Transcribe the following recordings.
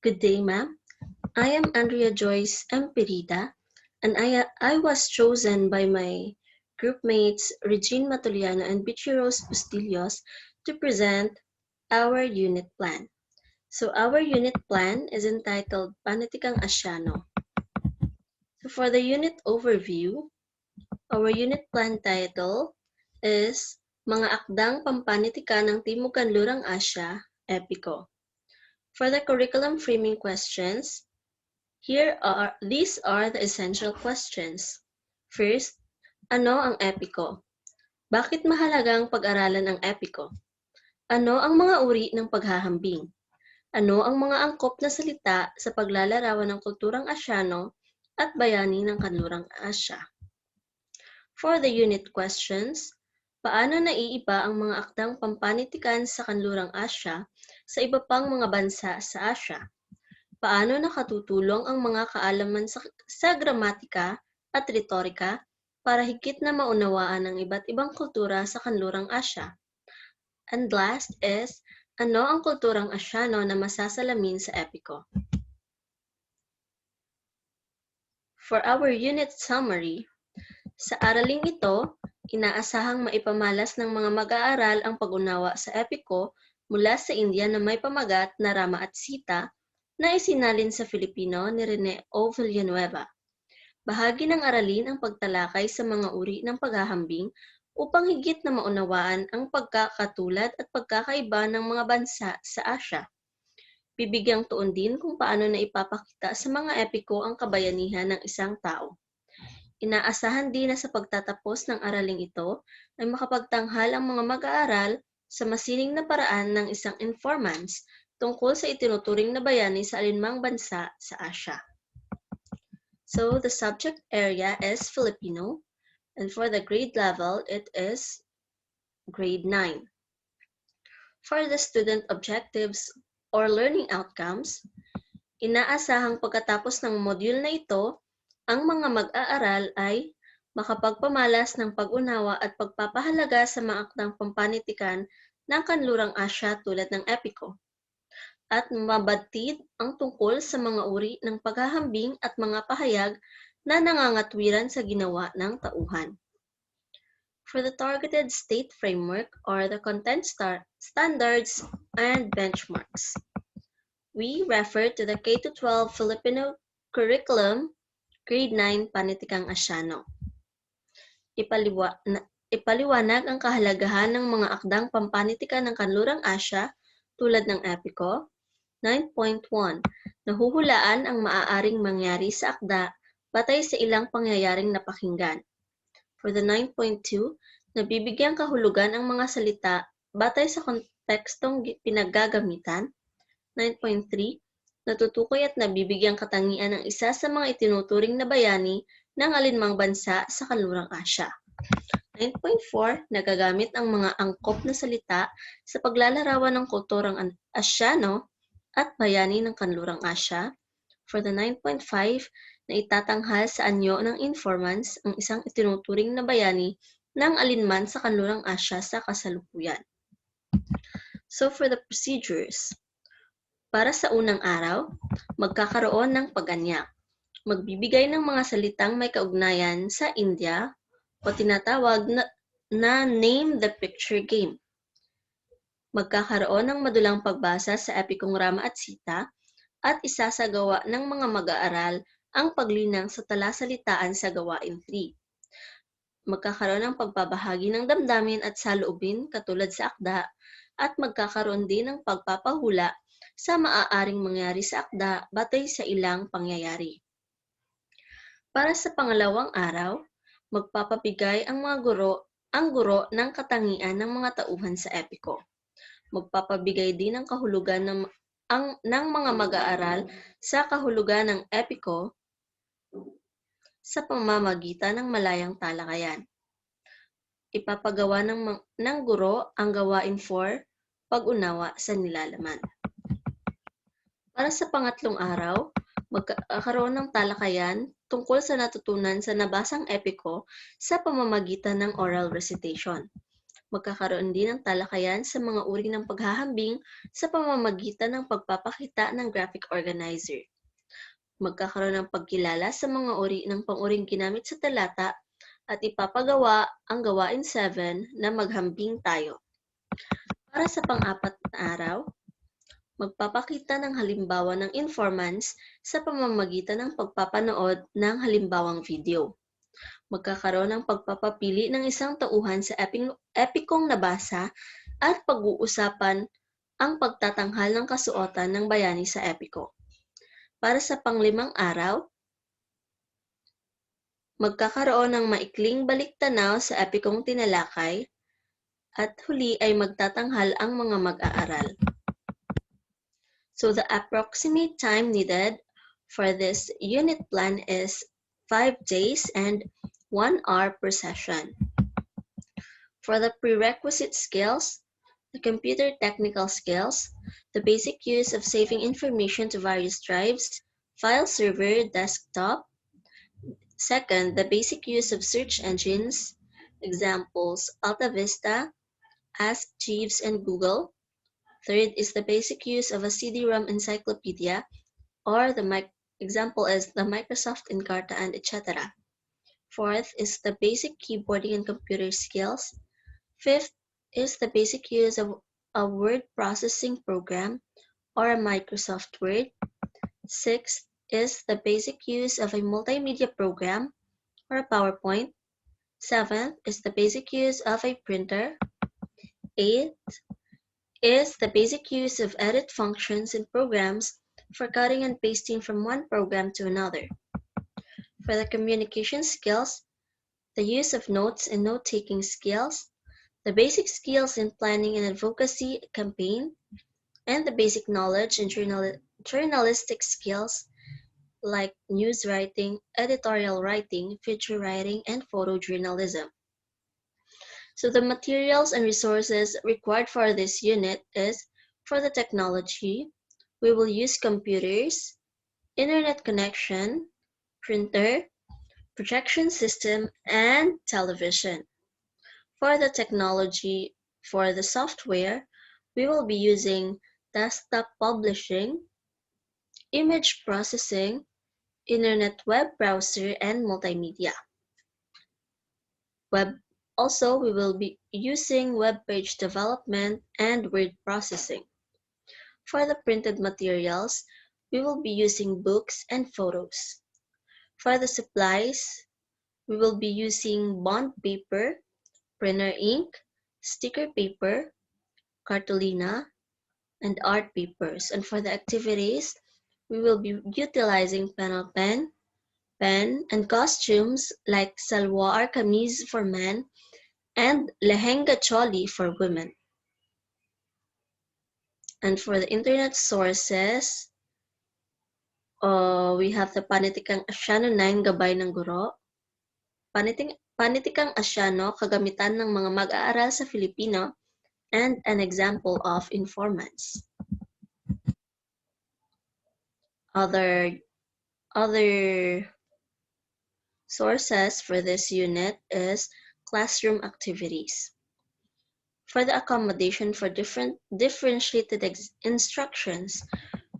Good day, ma'am. I am Andrea Joyce M. Perida, and I was chosen by my group mates Regine Matuliano and Bichi Rose Bustillos to present our unit plan. So our unit plan is entitled Panitikang Asyano. So for the unit overview, our unit plan title is Mga Akdang Pampanitika ng Timog Kanlurang Asya, EPICO. For the curriculum framing questions, these are the essential questions. First, ano ang epiko? Bakit mahalagang pag-aralan ang epiko? Ano ang mga uri ng paghahambing? Ano ang mga angkop na salita sa paglalarawan ng kulturang Asyano at bayani ng Kanlurang Asya? For the unit questions, paano naiiba ang mga akdang pampanitikan sa Kanlurang Asya sa iba pang mga bansa sa Asya? Paano nakatutulong ang mga kaalaman sa gramatika at retorika para higit na maunawaan ang iba't ibang kultura sa Kanlurang Asya? And last is, ano ang kulturang Asyano na masasalamin sa epiko? For our unit summary, sa araling ito, inaasahang maipamalas ng mga mag-aaral ang pag-unawa sa epiko mula sa India na may pamagat na Rama at Sita na isinalin sa Filipino ni Rene O. Villanueva. Bahagi ng aralin ang pagtalakay sa mga uri ng paghahambing upang higit na maunawaan ang pagkakatulad at pagkakaiba ng mga bansa sa Asya. Bibigyang tuon din kung paano na ipapakita sa mga epiko ang kabayanihan ng isang tao. Inaasahan din na sa pagtatapos ng araling ito ay makapagtanghal ang mga mag-aaral sa masining na paraan ng isang informants tungkol sa itinuturing na bayani sa alinmang bansa sa Asya. So the subject area is Filipino, and for the grade level, it is grade 9. For the student objectives or learning outcomes, inaasahang pagkatapos ng module na ito, ang mga mag-aaral ay makapagpamalas ng pag-unawa at pagpapahalaga sa mga akdang pampanitikan ng Kanlurang Asya tulad ng epiko, at mabatid ang tungkol sa mga uri ng paghahambing at mga pahayag na nangangatwiran sa ginawa ng tauhan. For the targeted state framework or the content standards and benchmarks, we refer to the K-12 Filipino curriculum, grade 9 Panitikang Asyano. Ipaliwanag ang kahalagahan ng mga akdang pampanitikan ng Kanlurang Asya tulad ng epiko. 9.1. Nahuhulaan ang maaaring mangyari sa akda batay sa ilang pangyayaring napakinggan. For the 9.2, nabibigyang kahulugan ang mga salita batay sa kontekstong pinaggagamitan. 9.3, natutukoy at nabibigyang katangian ng isa sa mga itinuturing na bayani ng alinmang bansa sa Kanlurang Asya. 9.4, nagagamit ang mga angkop na salita sa paglalarawan ng kulturang Asyano at bayani ng Kanlurang Asya. For the 9.5, na itatanghal sa anyo ng informants ang isang itinuturing na bayani ng alinman sa Kanlurang Asya sa kasalukuyan. So for the procedures, para sa unang araw, magkakaroon ng pag-anya. Magbibigay ng mga salitang may kaugnayan sa India o tinatawag na Name the Picture Game. Magkakaroon ng madulang pagbasa sa epikong Rama at Sita at isasagawa ng mga mag-aaral ang paglinang sa talasalitaan sa gawain 3. Magkakaroon ng pagbabahagi ng damdamin at saloobin katulad sa akda at magkakaroon din ng pagpapahula sa maaaring mangyari sa akda batay sa ilang pangyayari. Para sa pangalawang araw, magpapabigay ang guro ng katangian ng mga tauhan sa epiko. Magpapabigay din ng kahulugan ng mga mag-aaral sa kahulugan ng epiko sa pamamagitan ng malayang talakayan. Ipapagawa ng guro ang gawain 4, pag-unawa sa nilalaman. Para sa pangatlong araw, magkakaroon ng talakayan tungkol sa natutunan sa nabasang epiko sa pamamagitan ng oral recitation. Magkakaroon din ng talakayan sa mga uri ng paghahambing sa pamamagitan ng pagpapakita ng graphic organizer. Magkakaroon ng pagkilala sa mga uri ng pang-uring ginamit sa talata at ipapagawa ang gawain 7 na maghambing tayo. Para sa pang-apat na araw, magpapakita ng halimbawa ng informants sa pamamagitan ng pagpapanood ng halimbawang video. Magkakaroon ng pagpapapili ng isang tauhan sa epikong nabasa at pag-uusapan ang pagtatanghal ng kasuotan ng bayani sa epiko. Para sa pang-5 araw, magkakaroon ng maikling baliktanaw sa epikong tinalakay at huli ay magtatanghal ang mga mag-aaral. So the approximate time needed for this unit plan is 5 days and 1 hour per session. For the prerequisite skills, the computer technical skills, the basic use of saving information to various drives, file server, desktop. Second, the basic use of search engines, examples AltaVista, Ask Jeeves, and Google. Third is the basic use of a CD-ROM encyclopedia, or example is the Microsoft Encarta and etc. Fourth is the basic keyboarding and computer skills. Fifth is the basic use of a word processing program or a Microsoft Word. Sixth is the basic use of a multimedia program or a PowerPoint. Seventh is the basic use of a printer. Eighth is the basic use of edit functions in programs for cutting and pasting from one program to another. For the communication skills, the use of notes and note-taking skills, the basic skills in planning an advocacy campaign, and the basic knowledge and journalistic skills like news writing, editorial writing, feature writing, and photojournalism. So the materials and resources required for this unit is, for the technology, we will use computers, internet connection, printer, projection system, and television. For the technology, for the software, we will be using desktop publishing, image processing, internet web browser, and multimedia. Also, we will be using web page development and word processing. For the printed materials, we will be using books and photos. For the supplies, we will be using bond paper, printer ink, sticker paper, cartolina, and art papers. And for the activities, we will be utilizing penal pen, and costumes like salwar kameez for men and lehenga choli for women. And for the internet sources, we have the Panitikang Asyano 9 Gabay ng Guro, Panitikang Asyano Kagamitan ng mga mag-aaral sa Filipino, and an example of informants. Other sources for this unit is classroom activities. For the accommodation for differentiated instructions,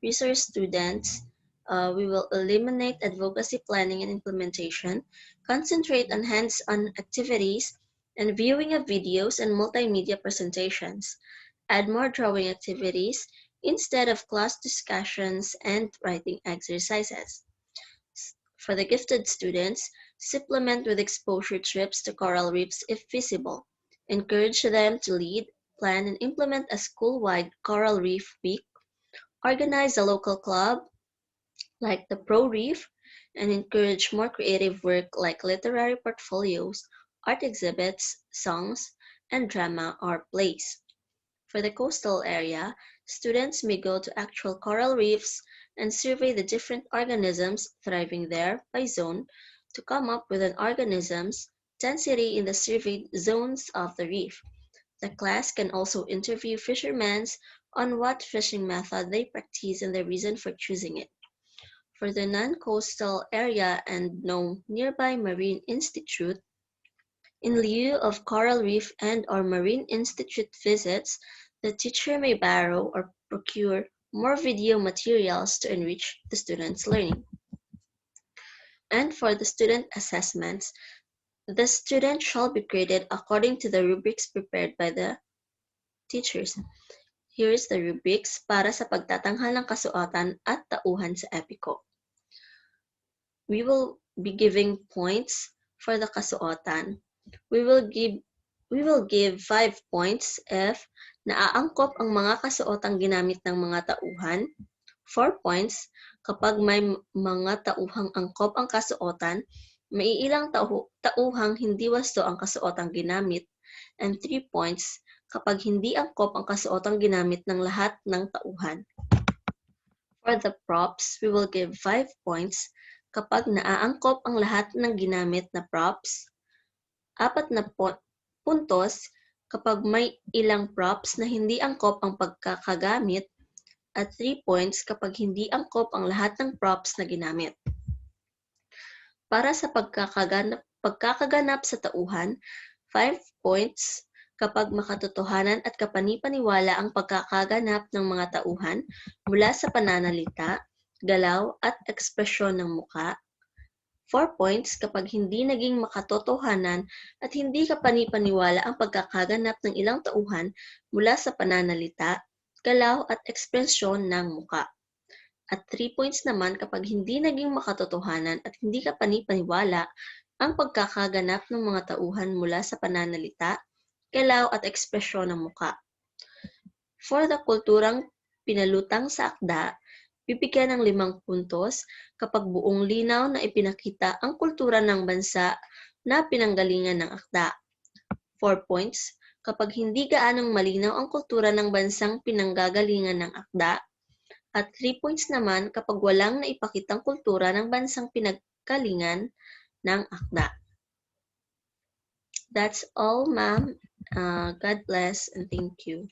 resource students, we will eliminate advocacy planning and implementation, concentrate on hands-on activities, and viewing of videos and multimedia presentations, add more drawing activities instead of class discussions and writing exercises. For the gifted students, supplement with exposure trips to coral reefs if feasible. Encourage them to lead, plan, and implement a school-wide Coral Reef Week. Organize a local club like the Pro Reef, and encourage more creative work like literary portfolios, art exhibits, songs, and drama or plays. For the coastal area, students may go to actual coral reefs and survey the different organisms thriving there by zone to come up with an organism's density in the surveyed zones of the reef. The class can also interview fishermen on what fishing method they practice and the reason for choosing it. For the non-coastal area and no nearby marine institute, In lieu of coral reef and/or marine institute visits, the teacher may borrow or procure more video materials to enrich the students' learning. And for the student assessments, the student shall be graded according to the rubrics prepared by the teachers. Here is the rubrics para sa pagtatanghal ng kasuotan at tauhan sa EPICO. We will be giving points for the kasuotan. We will give 5 points if naaangkop ang mga kasuotang ginamit ng mga tauhan, 4 points kapag may mga tauhang angkop ang kasuotan, may ilang tauhang hindi wasto ang kasuotang ginamit, and 3 points kapag hindi angkop ang kasuotang ginamit ng lahat ng tauhan. For the props, we will give 5 points kapag naaangkop ang lahat ng ginamit na props, 4 na puntos kapag may ilang props na hindi angkop ang pagkakagamit, at 3 points kapag hindi angkop ang lahat ng props na ginamit. Para sa pagkakaganap sa tauhan, 5 points kapag makatotohanan at kapani-paniwala ang pagkakaganap ng mga tauhan mula sa pananalita, galaw at ekspresyon ng muka. 4 points kapag hindi naging makatotohanan at hindi kapani-paniwala ang pagkakaganap ng ilang tauhan mula sa pananalita, galaw at ekspresyon ng muka. At 3 points naman kapag hindi naging makatotohanan at hindi kapani-paniwala ang pagkakaganap ng mga tauhan mula sa pananalita, galaw at ekspresyon ng muka. For the kulturang pinalutang sa akda, bibigyan ng 5 puntos kapag buong linaw na ipinakita ang kultura ng bansa na pinanggalingan ng akda. 4 points kapag hindi gaanong malinaw ang kultura ng bansang pinanggagalingan ng akda. At 3 points naman kapag walang naipakitang kultura ng bansang pinanggalingan ng akda. That's all, ma'am. God bless and thank you.